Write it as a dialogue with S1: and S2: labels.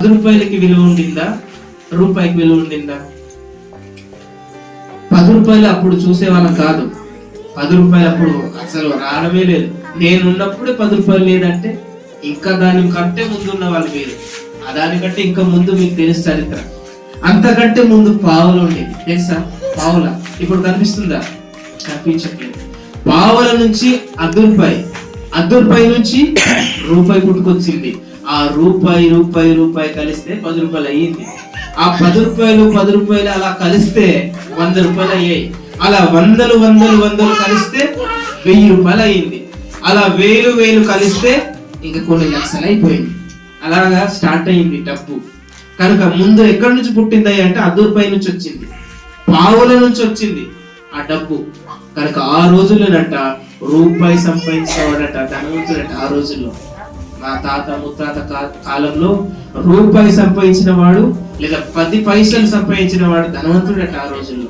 S1: రూపాయలకి విలువ ఉండిందా, రూపాయికి విలువ ఉండిందా? 10 రూపాయలు అప్పుడు చూసేవాళ్ళం కాదు. 10 రూపాయలు అప్పుడు అసలు రావడమే లేదు. నేనున్నప్పుడే 10 రూపాయలు లేదంటే ఇంకా దాని కంటే ముందు ఉన్న వాళ్ళు వేరు. దానికంటే ఇంకా ముందు మీకు తెలుసు చరిత్ర. అంతకంటే ముందు పావులు ఉండేది తెలుసా? పావుల ఇప్పుడు కనిపిస్తుందా? కనిపించట్లేదు. పావుల నుంచి అర్ధ రూపాయి నుంచి రూపాయి పుట్టుకొచ్చింది. ఆ రూపాయి కలిస్తే 10 రూపాయలు అయ్యింది. ఆ 10 రూపాయలు అలా కలిస్తే 100 రూపాయలు అయ్యాయి. అలా వందలు కలిస్తే 1000 రూపాయలు అయ్యింది. అలా వేలు కలిస్తే ఇంకా కొన్ని లక్షలు అయిపోయింది. అలాగా స్టార్ట్ అయింది డబ్బు. కనుక ముందు ఎక్కడి నుంచి పుట్టింది అంటే 10 రూపాయల నుంచి వచ్చింది, పావుల నుంచి వచ్చింది ఆ డబ్బు. కనుక ఆ రోజుల్లోనట రూపాయి సంపాదించేవాడట ధనవంతుడట. ఆ రోజుల్లో మా తాత ముత్తాత కాలంలో రూపాయి సంపాదించిన వాడు లేదా 10 పైసలు సంపాదించిన వాడు ధనవంతుడట ఆ రోజుల్లో.